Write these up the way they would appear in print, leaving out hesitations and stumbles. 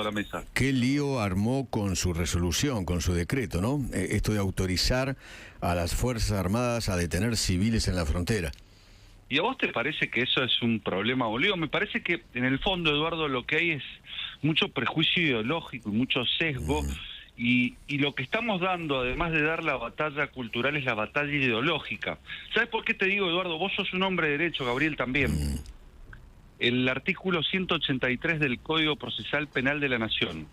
a la mesa. Qué lío armó con su resolución, con su decreto, ¿no? Esto de autorizar a las Fuerzas Armadas a detener civiles en la frontera. ¿Y a vos te parece que eso es un problema, boludo? Me parece que en el fondo, Eduardo, lo que hay es mucho prejuicio ideológico y mucho sesgo. Y lo que estamos dando, además de dar la batalla cultural, es la batalla ideológica. ¿Sabes por qué te digo, Eduardo? Vos sos un hombre de derecho, Gabriel también. El artículo 183 del Código Procesal Penal de la Nación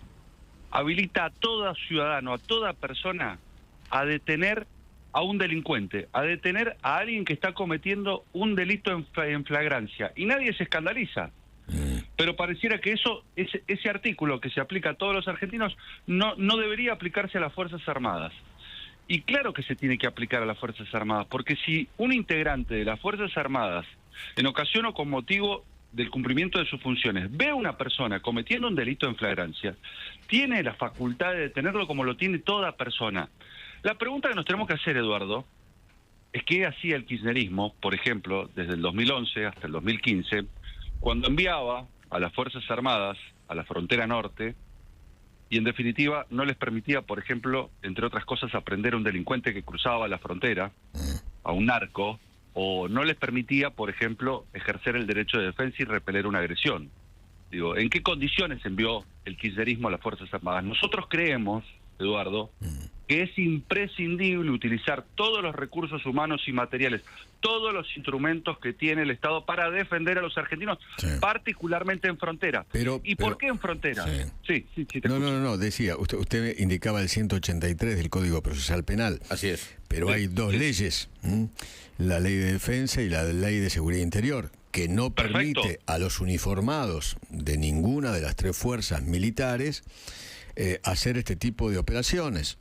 habilita a todo ciudadano, a toda persona, a detener a un delincuente, a detener a alguien que está cometiendo un delito en flagrancia. Y nadie se escandaliza. Pero pareciera que ese artículo que se aplica a todos los argentinos no debería aplicarse a las Fuerzas Armadas. Y claro que se tiene que aplicar a las Fuerzas Armadas, porque si un integrante de las Fuerzas Armadas, en ocasión o con motivo del cumplimiento de sus funciones, ve a una persona cometiendo un delito en flagrancia, tiene la facultad de detenerlo como lo tiene toda persona. La pregunta que nos tenemos que hacer, Eduardo, es qué hacía el kirchnerismo, por ejemplo, desde el 2011 hasta el 2015, cuando enviaba a las Fuerzas Armadas a la frontera norte y en definitiva no les permitía, por ejemplo, entre otras cosas, aprender a un delincuente que cruzaba la frontera, a un narco, o no les permitía, por ejemplo, ejercer el derecho de defensa y repeler una agresión. Digo, ¿en qué condiciones envió el kirchnerismo a las Fuerzas Armadas? Nosotros creemos, Eduardo, que es imprescindible utilizar todos los recursos humanos y materiales, todos los instrumentos que tiene el Estado para defender a los argentinos, particularmente en frontera. ¿Y por qué en frontera? Sí, te escucho. No, decía, usted indicaba el 183 del Código Procesal Penal. Así es. Pero hay dos leyes, la Ley de Defensa y la Ley de Seguridad Interior, que no permite a los uniformados de ninguna de las tres fuerzas militares hacer este tipo de operaciones.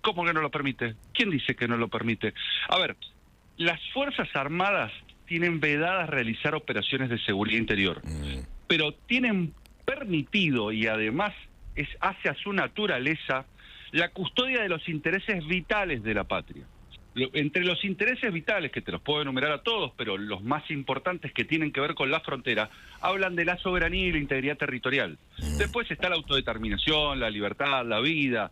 ¿Cómo que no lo permite? ¿Quién dice que no lo permite? A ver, las Fuerzas Armadas tienen vedadas realizar operaciones de seguridad interior, pero tienen permitido, y además hace a su naturaleza, la custodia de los intereses vitales de la patria. Entre los intereses vitales, que te los puedo enumerar a todos, pero los más importantes que tienen que ver con la frontera, hablan de la soberanía y la integridad territorial. Después está la autodeterminación, la libertad, la vida,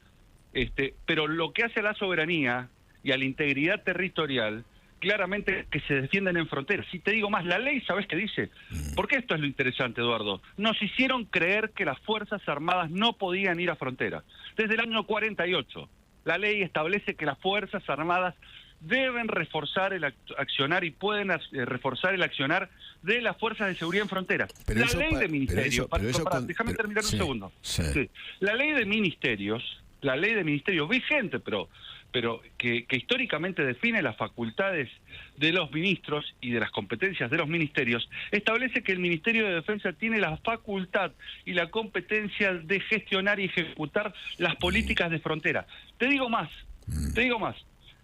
pero lo que hace a la soberanía y a la integridad territorial, claramente que se defienden en fronteras. Si te digo más, la ley, ¿sabes qué dice? Porque esto es lo interesante, Eduardo. Nos hicieron creer que las Fuerzas Armadas no podían ir a frontera. Desde el año 48, la ley establece que las Fuerzas Armadas deben reforzar el accionar y pueden reforzar el accionar de las fuerzas de seguridad en frontera. Pero la ley de ministerios, déjame terminar un segundo. Sí. La ley de ministerios vigente, pero que históricamente define las facultades de los ministros y de las competencias de los ministerios, establece que el Ministerio de Defensa tiene la facultad y la competencia de gestionar y ejecutar las políticas de frontera. Te digo más.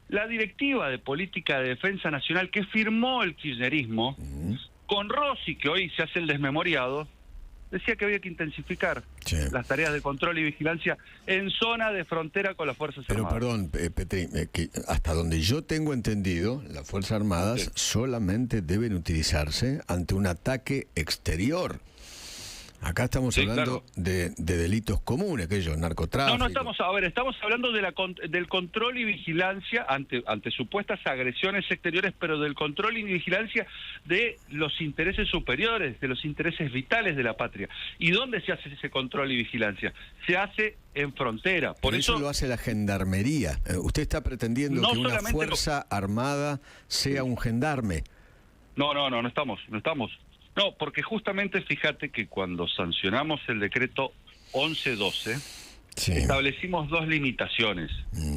La Directiva de Política de Defensa Nacional que firmó el kirchnerismo, con Rossi, que hoy se hace el desmemoriado, decía que había que intensificar las tareas de control y vigilancia en zona de frontera con las Fuerzas Armadas. Pero perdón, Petri, que hasta donde yo tengo entendido, las Fuerzas Armadas solamente deben utilizarse ante un ataque exterior. Acá estamos hablando de delitos comunes, aquellos, narcotráfico. No, estamos hablando del control y vigilancia ante supuestas agresiones exteriores, pero del control y vigilancia de los intereses superiores, de los intereses vitales de la patria. ¿Y dónde se hace ese control y vigilancia? Se hace en frontera. Por eso lo hace la gendarmería. Usted está pretendiendo que una fuerza armada sea un gendarme. No estamos. No, porque justamente fíjate que cuando sancionamos el decreto 1112, establecimos dos limitaciones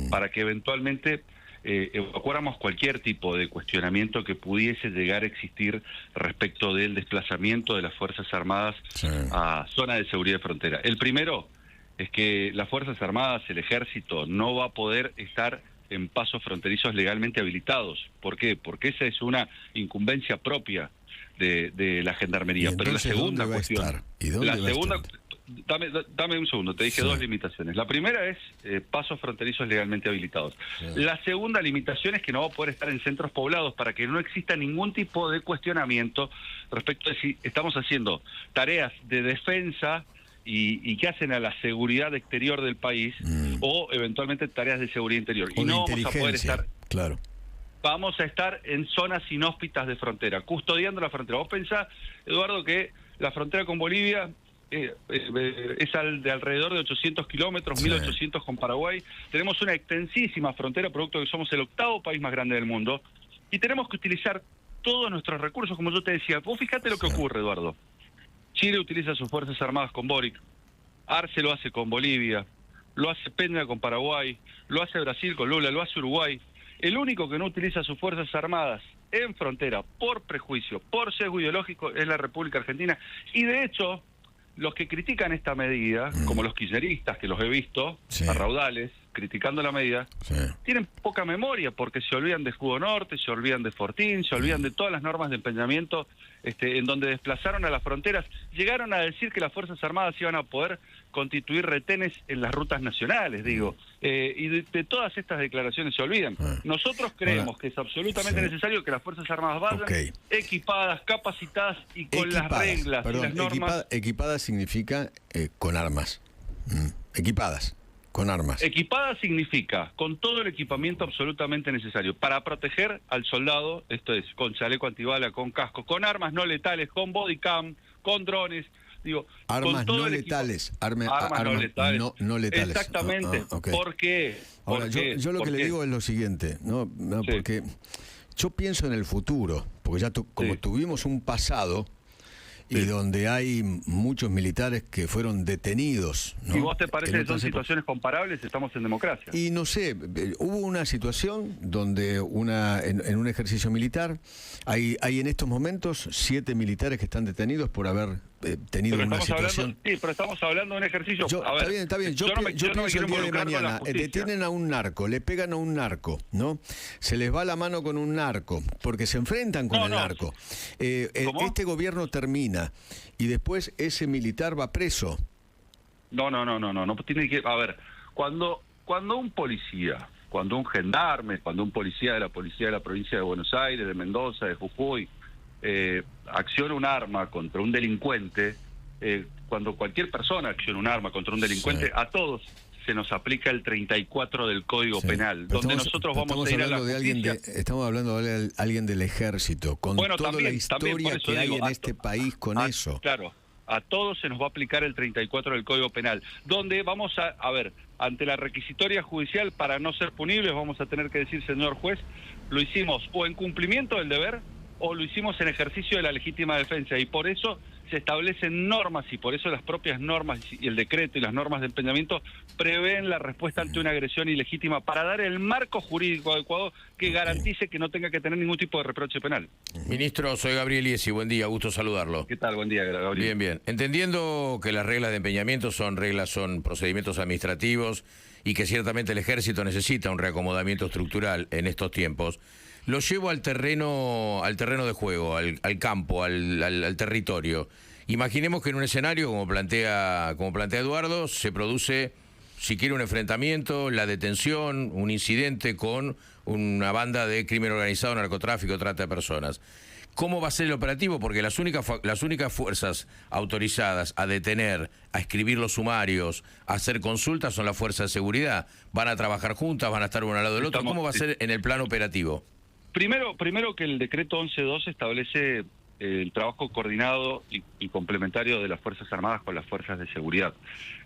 para que eventualmente evacuáramos cualquier tipo de cuestionamiento que pudiese llegar a existir respecto del desplazamiento de las Fuerzas Armadas a zona de seguridad de frontera. El primero es que las Fuerzas Armadas, el Ejército, no va a poder estar en pasos fronterizos legalmente habilitados. ¿Por qué? Porque esa es una incumbencia propia de la gendarmería. Pero la segunda cuestión, dame un segundo, te dije dos limitaciones. La primera es pasos fronterizos legalmente habilitados. La segunda limitación es que no va a poder estar en centros poblados para que no exista ningún tipo de cuestionamiento respecto de si estamos haciendo tareas de defensa y que hacen a la seguridad exterior del país o eventualmente tareas de seguridad interior. O y no vamos a poder estar... Claro. Vamos a estar en zonas inhóspitas de frontera, custodiando la frontera. Vos pensás, Eduardo, que la frontera con Bolivia es de alrededor de 800 kilómetros, 1.800 con Paraguay. Tenemos una extensísima frontera, producto de que somos el 8º país más grande del mundo, y tenemos que utilizar todos nuestros recursos, como yo te decía. Vos fíjate lo que ocurre, Eduardo. Chile utiliza sus Fuerzas Armadas con Boric, Arce lo hace con Bolivia, lo hace Peña con Paraguay, lo hace Brasil con Lula, lo hace Uruguay. El único que no utiliza sus Fuerzas Armadas en frontera por prejuicio, por sesgo ideológico, es la República Argentina. Y de hecho, los que critican esta medida, como los kirchneristas, que los he visto a raudales, criticando la medida, tienen poca memoria porque se olvidan de Escudo Norte, se olvidan de Fortín, se olvidan de todas las normas de empeñamiento en donde desplazaron a las fronteras. Llegaron a decir que las Fuerzas Armadas iban a poder constituir retenes en las rutas nacionales, digo. Y de todas estas declaraciones se olvidan. Nosotros creemos que es absolutamente necesario que las Fuerzas Armadas vayan equipadas, capacitadas y con las reglas y las normas. Equipadas significa con armas. Equipadas. Con armas. Equipada significa con todo el equipamiento absolutamente necesario para proteger al soldado, esto es, con chaleco antibala, con casco, con armas no letales, con bodycam, con drones, digo, armas con todo no el letales, armas no letales. Exactamente. Okay. ¿Por qué? Ahora, yo lo que le digo es lo siguiente, no porque yo pienso en el futuro, porque ya como tuvimos un pasado y donde hay muchos militares que fueron detenidos, ¿no? ¿Y vos te parece que son situaciones comparables? Estamos en democracia. Y no sé, hubo una situación donde en un ejercicio militar hay en estos momentos 7 militares que están detenidos por haber tenido una situación. Pero estamos hablando de un ejercicio. Está bien. Yo pienso el día de mañana, detienen a un narco, le pegan a un narco, ¿no? Se les va la mano con un narco, porque se enfrentan con el narco. Este gobierno termina y después ese militar va preso. No tiene que... A ver, cuando un policía, cuando un gendarme, cuando un policía de la provincia de Buenos Aires, de Mendoza, de Jujuy, acciona un arma contra un delincuente, cuando cualquier persona acciona un arma contra un delincuente, a todos se nos aplica el 34 del Código Penal, donde nosotros vamos a ir a la justicia. Estamos hablando de alguien del ejército, con toda la historia que hay en este país con eso. Claro, a todos se nos va a aplicar el 34 del Código Penal, donde vamos a ver, ante la requisitoria judicial, para no ser punibles, vamos a tener que decir, señor juez, lo hicimos o en cumplimiento del deber o lo hicimos en ejercicio de la legítima defensa, y por eso se establecen normas, y por eso las propias normas y el decreto y las normas de empeñamiento prevén la respuesta ante una agresión ilegítima para dar el marco jurídico adecuado que garantice que no tenga que tener ningún tipo de reproche penal. Ministro, soy Gabriel Iesi, buen día, gusto saludarlo. ¿Qué tal? Buen día, Gabriel. Bien. Entendiendo que las reglas de empeñamiento son procedimientos administrativos y que ciertamente el ejército necesita un reacomodamiento estructural en estos tiempos, lo llevo al terreno de juego, al campo, al territorio. Imaginemos que en un escenario, como plantea Eduardo, se produce, si quiere, un enfrentamiento, la detención, un incidente con una banda de crimen organizado, narcotráfico, trata de personas. ¿Cómo va a ser el operativo? Porque las únicas fuerzas autorizadas a detener, a escribir los sumarios, a hacer consultas son las fuerzas de seguridad. ¿Van a trabajar juntas? ¿Van a estar uno al lado del otro? ¿Cómo va a ser en el plano operativo? Primero que el decreto 11.2 establece el trabajo coordinado y complementario de las Fuerzas Armadas con las fuerzas de seguridad,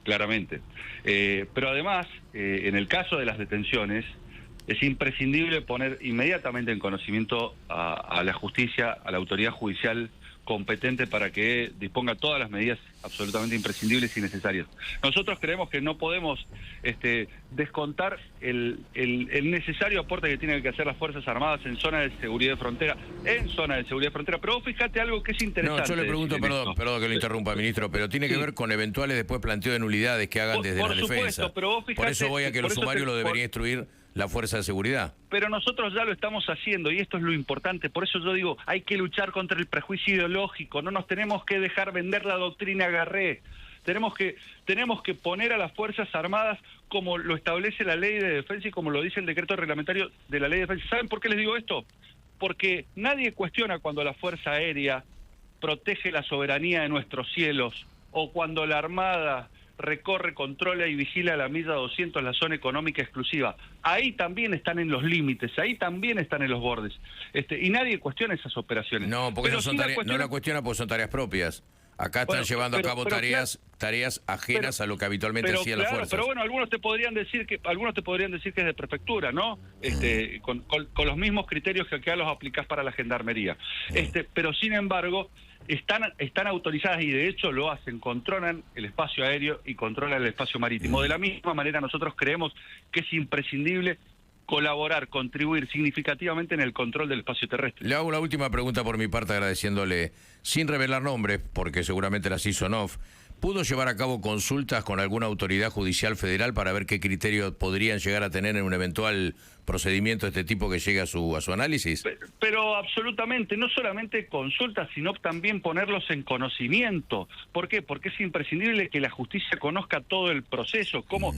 claramente. Pero además, en el caso de las detenciones, es imprescindible poner inmediatamente en conocimiento a la justicia, a la autoridad judicial competente para que disponga todas las medidas absolutamente imprescindibles y necesarias. Nosotros creemos que no podemos descontar el necesario aporte que tienen que hacer las Fuerzas Armadas en zona de seguridad de frontera, pero vos fíjate algo que es interesante. No, yo le pregunto, perdón que lo interrumpa, ministro, pero tiene que ver con eventuales después planteo de nulidades que hagan desde la defensa. Pero vos fíjate, por eso voy a que los sumarios lo debería instruir la fuerza de seguridad. Pero nosotros ya lo estamos haciendo y esto es lo importante. Por eso yo digo, hay que luchar contra el prejuicio ideológico. No nos tenemos que dejar vender la doctrina Garré. Tenemos que poner a las Fuerzas Armadas como lo establece la Ley de Defensa y como lo dice el decreto reglamentario de la Ley de Defensa. ¿Saben por qué les digo esto? Porque nadie cuestiona cuando la Fuerza Aérea protege la soberanía de nuestros cielos o cuando la Armada recorre, controla y vigila la milla 200 la zona económica exclusiva. Ahí también están en los límites, ahí también están en los bordes. Y nadie cuestiona esas operaciones. No, porque no la cuestiona porque son tareas propias. Acá están llevando a cabo tareas ajenas a lo que habitualmente hacían las fuerzas. Pero bueno, algunos te podrían decir que es de prefectura, ¿no? Con los mismos criterios que acá los aplicás para la gendarmería. Pero sin embargo, están autorizadas y de hecho lo hacen, controlan el espacio aéreo y controlan el espacio marítimo. De la misma manera nosotros creemos que es imprescindible colaborar, contribuir significativamente en el control del espacio terrestre. Le hago la última pregunta por mi parte, agradeciéndole, sin revelar nombres, porque seguramente las hizo en off, ¿pudo llevar a cabo consultas con alguna autoridad judicial federal para ver qué criterios podrían llegar a tener en un eventual procedimiento de este tipo que llegue a su análisis? Pero absolutamente, no solamente consultas, sino también ponerlos en conocimiento. ¿Por qué? Porque es imprescindible que la justicia conozca todo el proceso, cómo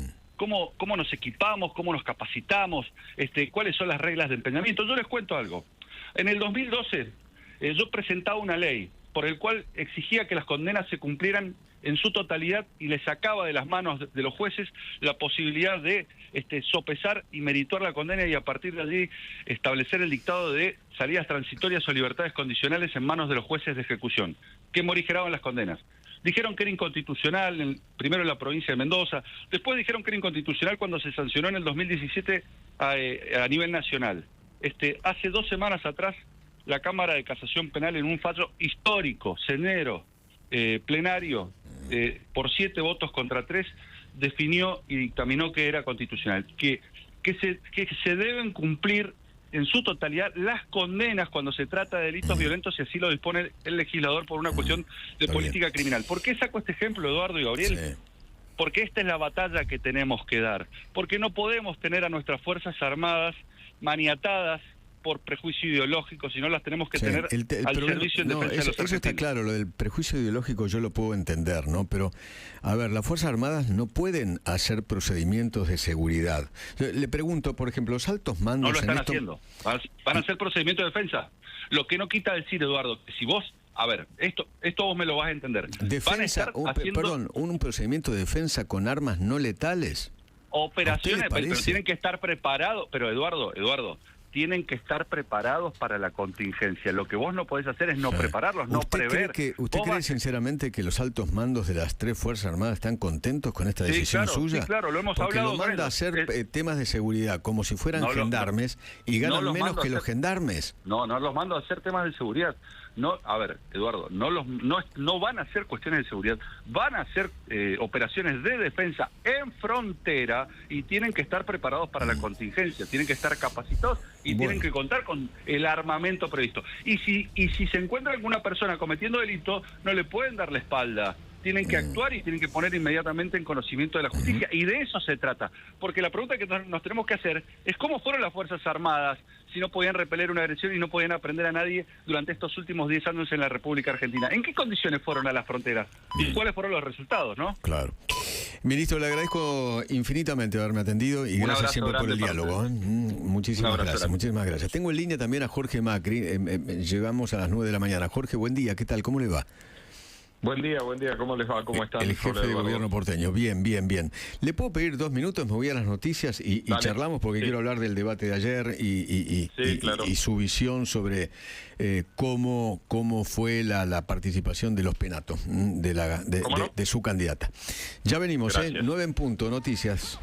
nos equipamos, cómo nos capacitamos, cuáles son las reglas de empeñamiento. Yo les cuento algo. En el 2012 yo presentaba una ley por el cual exigía que las condenas se cumplieran en su totalidad y le sacaba de las manos de los jueces la posibilidad de sopesar y merituar la condena y a partir de allí establecer el dictado de salidas transitorias o libertades condicionales en manos de los jueces de ejecución, que morigeraban las condenas. Dijeron que era inconstitucional, primero en la provincia de Mendoza, después dijeron que era inconstitucional cuando se sancionó en el 2017 a nivel nacional. Hace 2 semanas atrás, la Cámara de Casación Penal, en un fallo histórico, cenero, plenario, por 7 votos contra 3, definió y dictaminó que era constitucional, que se deben cumplir en su totalidad las condenas cuando se trata de delitos violentos, y así lo dispone el legislador por una cuestión de política criminal. ¿Por qué saco este ejemplo, Eduardo y Gabriel? Sí. Porque esta es la batalla que tenemos que dar. Porque no podemos tener a nuestras Fuerzas Armadas maniatadas por prejuicio ideológico, sino las tenemos que tener al servicio en defensa de los argentinos. Eso está claro, lo del prejuicio ideológico yo lo puedo entender, ¿no? Pero, a ver, las Fuerzas Armadas no pueden hacer procedimientos de seguridad. Le pregunto, por ejemplo, los altos mandos... No lo están haciendo. Van a hacer procedimientos de defensa. Lo que no quita decir, Eduardo, que si vos... A ver, esto vos me lo vas a entender. Defensa, un procedimiento de defensa con armas no letales. Operaciones, pero tienen que estar preparados. Pero, Eduardo... tienen que estar preparados para la contingencia. Lo que vos no podés hacer es no prepararlos, no prever. ¿Usted cree sinceramente que los altos mandos de las 3 Fuerzas Armadas están contentos con esta decisión suya? Sí, claro, lo hemos hablado. Porque lo manda a hacer temas de seguridad como si fueran gendarmes y ganan menos que los gendarmes. No los mando a hacer temas de seguridad. No, a ver, Eduardo, no van a hacer cuestiones de seguridad, van a hacer operaciones de defensa en frontera y tienen que estar preparados para la contingencia, tienen que estar capacitados y tienen que contar con el armamento previsto. Y si se encuentra alguna persona cometiendo delito, no le pueden dar la espalda. Tienen que actuar y tienen que poner inmediatamente en conocimiento de la justicia. Y de eso se trata. Porque la pregunta que nos tenemos que hacer es cómo fueron las Fuerzas Armadas si no podían repeler una agresión y no podían aprender a nadie durante estos últimos 10 años en la República Argentina. ¿En qué condiciones fueron a las fronteras? ¿Y cuáles fueron los resultados, no? Claro. Ministro, le agradezco infinitamente haberme atendido y gracias siempre por el diálogo. Muchísimas gracias. Tengo en línea también a Jorge Macri. Llegamos a las 9 de la mañana. Jorge, buen día. ¿Qué tal? ¿Cómo le va? Buen día, ¿cómo les va? ¿Cómo están? El jefe de gobierno porteño. Bien. ¿Le puedo pedir 2 minutos? Me voy a las noticias y charlamos porque quiero hablar del debate de ayer y su visión sobre cómo fue la participación de los penatos de su candidata. Ya venimos, 9 en punto, noticias.